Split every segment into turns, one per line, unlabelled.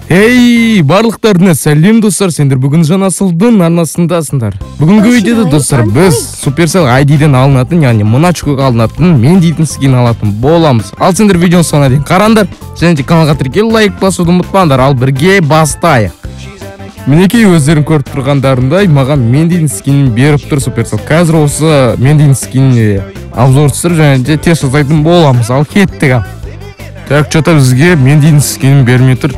Эй, барлықтарына сәлем достар, сендер бүгін Жанасылдың арнасындасыңдар. Бүгінгі видеода достар, біз Supercell ID-ден алынатын, яғни мына чукаға алынатын, мен дейтін скин алатын боламыз. Ал сендер видеоны соңына дейін қараңдар, және де каналға тіркеліп лайк басуды ұмытпаңдар, ал бірге бастайық. Мінекей өздерің көріп тұрғандарындай, маған мен дейтін скинін беріп тұр Supercell. Қазір осы мен дейтін скиніне обзор түсіріп, және де тест жасайтын боламыз. Ал кеттік ал. Так, что-то бізге мен дейін скинін бермей тұр,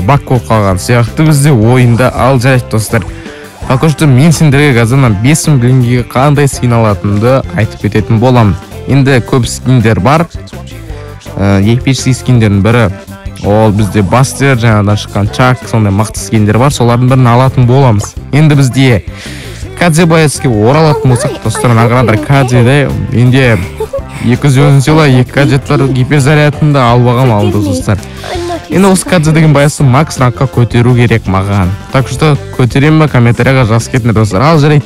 бак болып қалған сияқты бізде ойында. Ал жарайды достар, пока что мен сендерге қазірнан 5000 білінгеге қандай скин алатынды айтып кететін боламын. Енді көп скиндер бар, епичный скиндердің бірі ол бізде Бастер, жаңадан шыққан Чак, сондай мақты скиндер бар, солардың бірін алатын боламыз. Енді бізде Кадзе Боецке оралатын болсақ достар, наградар Кадзеде менде 200 сыйла 2 гаджет бар, гиперзарядында албағам алды достар. Енді осы Кадзе деген баясы макс ранкқа көтеру керек маған. Так что көтерем ба, комментарияға жаз кетіңдер достар. Ал жарайды,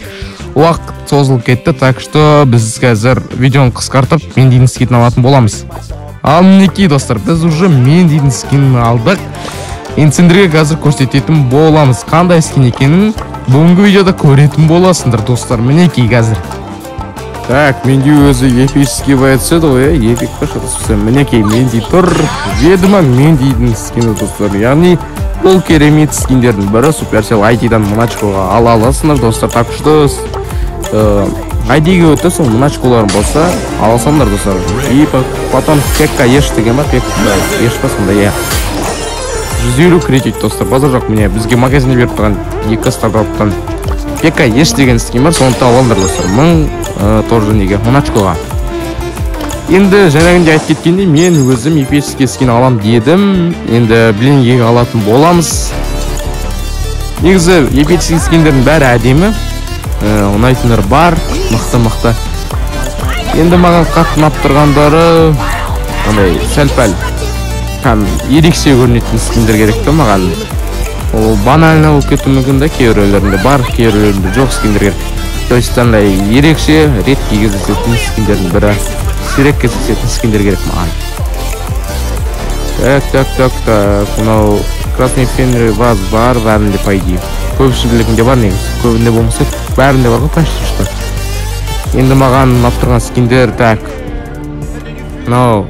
уақыт созылып кетті, так что біз қазір видеоны қысқартып мен дейтін скин алатын боламыз. Ал мінекей достар, біз уже мен дейтін скин алдық. Енді сендерге қазір көрсететін боламыз. Қандай скин екенін бүгінгі видеода көретін боласыңдар достар. Мінекей қазір. Так, менде өзі епический боец еді ғой, епик па шықсы. Мінекей менде тұр, ведіма мен дейтін скины достар. Яғни бұл керемет скиндердің бірі Supercell ID-дан мұначкоға ала аласыңдар достар. Так что ID-ге өтті сол мұначколарын болса аласыңдар достар. И потом пекка еш деген ба, пекка еш па сонда, я 150 кредит достар. Базар жоқ, міне бізге магазинде беріп тұрған 2 стартаптан пекка еш деген скин бар, соны алыңдар достар. 1000 тоже неге мұначкоға. Енді жаңағынде айтып кеткенде мен өзім епический скин алам дедім. Енді білінгеге алатын боламыз. Негізі епический скиндердің бәрі әдемі, ұнайтындар бар, мықты. Енді маған қатты ұнап тұрғандары сәл-пәл ерекше көрінетін скиндер керек та маған. Ол банально болып кетуі мүмкін да, кейбіреулерінде бар, кейбіреулерінде жоқ скиндер керек. То есть андай ерекше, редкий кездесетін скиндердің бірі, сирек кездесетін скиндер керек маған. Так, мынау красный фенри ваз бар, бәрінде по идее. Көпшілігінде бар негіз, көбінде болмаса бәрінде бар ғой, почти что. Енді маған ұнап тұрған скиндер, так. Мынау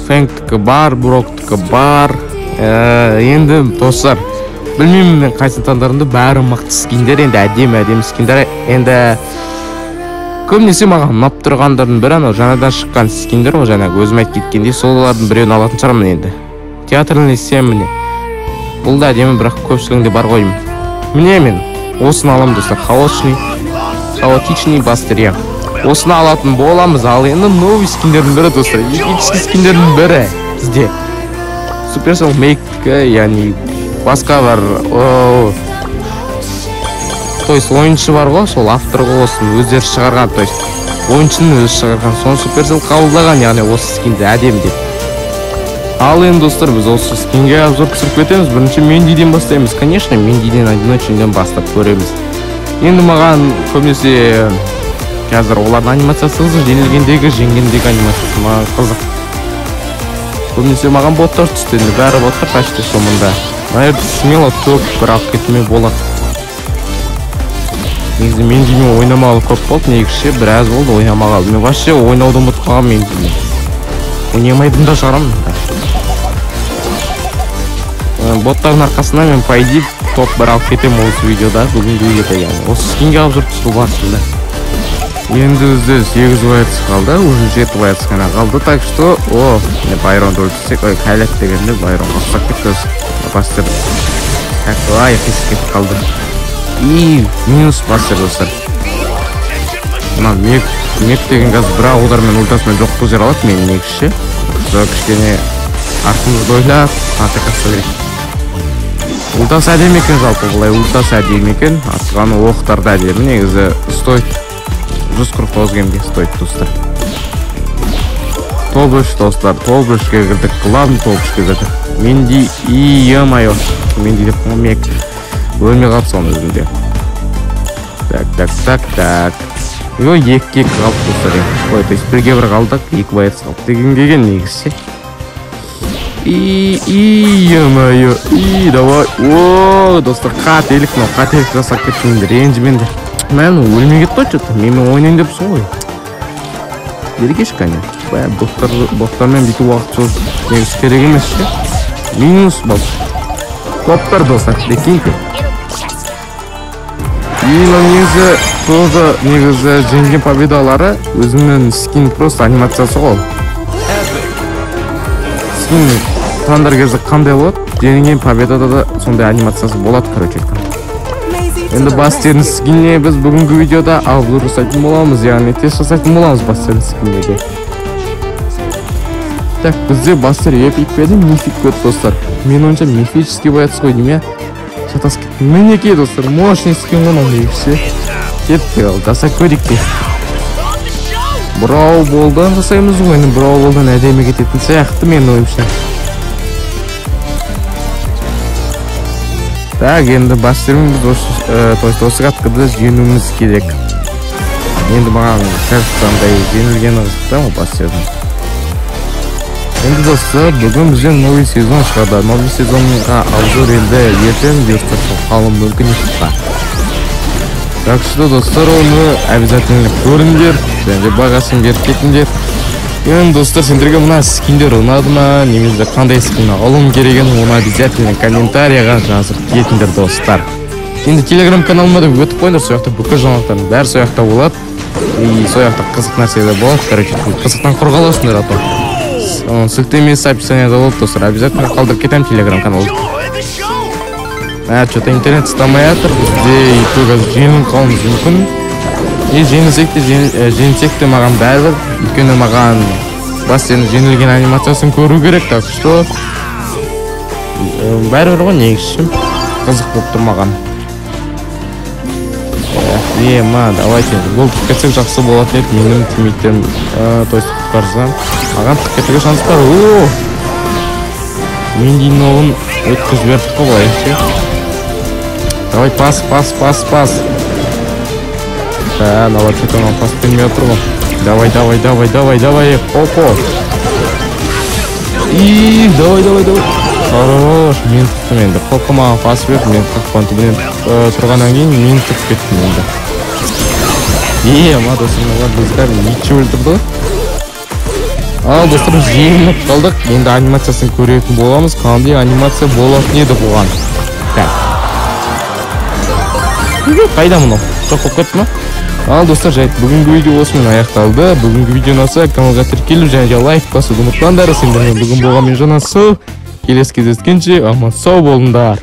Фэнктікі бар, Броктікі бар. Енді достар, білмеймін мен қайсын таңдарында бәрі мықты скиндер, енді әдемі скиндер. Енді көбінесе маған ұнап тұрғандардың бірі анау жаңадан шыққан скиндер ғой, жаңа өзім айтып кеткендей, солардың біреуін алатын шығармын енді. Театрный 7 міне. Бұл да әдемі, бірақ көпшілігінде бар ғой. Міне мен осыны алам достар, хаотичный Бастер. Осыны алатын боламыз. Ал енді новый скиндердің бірі достар, епический скиндердің бірі бізде Supercell Make, яғни басқа бар. То есть ойыншы бар ғой, сол автор болсын, өздері шығарған, то есть ойыншының өзі шығарған, соны Supercell қабылдаған, яғни осы скинді әдемі деп. Ал енді достар, біз осы скинге обзор түсіріп кетеміз. Бірінші мен дейден бастаймыз. Конечно, мен дейден одиночныйден бастап көреміз. Енді маған көбінесе қазір олардың анимациясы қызық, жеңілгендегі анимациясы маған қызық. Көбінесе маған боттар түсті, енді бәрі боттар почти соңында. Наверное, смело топ бір алып кетуме болады. Негізі мен деймен ойнамалы көп болды, негізше біраз болды ойнамағалы. Мен вообще ойнауды ұмытып қалғам мен деймен. Ойнамайтын да шығарамын. Боттардың арқасына мен пайди топ бір алып кетем осы видеода, бүгінгі видеода яғни. Осы скинге алып жүріп түсу барысында. Енді өзде 8 боец қалды, уже 7 боец қана қалды, так что, Байронды өлтірсек, кайлет дегенде Байрон қосақ кетті Бастер. Епический кетіп қалды. И минус Бастер достар. Мына мек деген газ бірақ удармен ультасымен жоқ көзер алады мен негізше. Кішкене артымызды ойлап, атакасы керек. Ультасы әдемі екен жалпы, бұлай ультасы әдемі екен. Атқаны оқтарды әдемі, негізі стоит 149 гемге стоит достар. Топ-3 достар, топ-3-ге кірдік, главный топ-3-ге кірдік. Менди, е-майо, менди деп мек өлмей қалды соны өзінде. Так. Йо, 2-2 қалды достар. То есть бірге бір қалдық, 2 боец қалды деген негізсе. Ё-моё. Давай. О, достар, қателік жасап кеттіңдер. Ренжімеңдер. Мен өлмей кетті ғой что-то. Менімен ойнайын депсің ғой. Бергеш кәне. Боттармен бүйтіп уақыт жоқ. Негізі керек емес ше. Минус бол. Топтар достар, декейді. Негізі тоже жеңген победалары өзімнің скин просто анимациясы ғой. Скин таңдар кезде қандай болады? Жеңген победада да сондай анимациясы болады, короче. Енді бастердің скиніне біз бүгінгі видеода обзор жасайтын боламыз, яғни тест жасайтын боламыз бастердің скиніне. Так, бізде бастер эпик педі, мифик көт достар. Мен ойынша мифический боятсы ғой дейм, шатас кеттім. Мінекей достар, мощный скин ғой ондай все. Кетті ал, жасап көрейік те. Брау болдан жасаймыз ғой, енді брау болдан әдемі кететін сияқты мен ойымша. Так, енді бастермен біз осы қатқыды жеңуіміз керек. Енді маған қайықтандай жеңілгені қызықта ма бастердің. Енді достар, бүгін бізден новый сезон шығады. Новый сезонға обзор енді ертең бұйыртса қалу мүмкін етіпті. Так что достар, оны обязательно көріңдер, және бағасын беріп кетіңдер. Енді достар, сендерге мына скиндер ұнады ма, немесе қандай скин алуым керегін, оны обязательно комментарияға жазып кетіңдер достар. Енді телеграм каналыма да өтіп қойыңдар, сол жақта бүкіл жаңалықтардың бәрі сол жақта болады. И сол жақта қызық нәрселер болады. Короче, қызықтан қорғаласыңдар, а то ссылкасы описанияда болады достар. Обязательно қалдырып кетемін телеграм каналды. Что-то интернет ұстамай жатыр, бізде ютубқа жеңіліп қалуымыз мүмкін. Жеңілсек те маған бәрібір, өйткені маған бастердің жеңілген анимациясын көру керек, так что бәрібір ғой негізшім қызық болып тұр маған. Давайте гол тіккетсек жақсы болатын еді, менің тимейттерім тойсты құтқарсам. Маған тіккетіге шанс бар. Мен дейін оғын өткізіп бердік қой былай. Давай, пас. Давай, что-то нам пас бермей отыр ғой. Давай. Опа. Давай. Хорош, мен тұттым енді. Қопқа маған пас берді, мен қақпан түбінен тұрғаннан кейін мен тұтып кеттім енді. Достар, біздер ничего өлтірді. Ал достар, жеңіліп қалдық. Енді анимациясын көретін боламыз. Қандай анимация болатын еді бұған. Қайда мұны? Жоқ болып кетті ма? Ал достар, бүгінгі видео осымен аяқталды. Бүгінгі видео ұнаса каналға тіркеліп және лайк басуды ұмытпаңдар. Сендермен бүгін болған мен Жанасу. Келесі кездескенше аман сау болыңдар.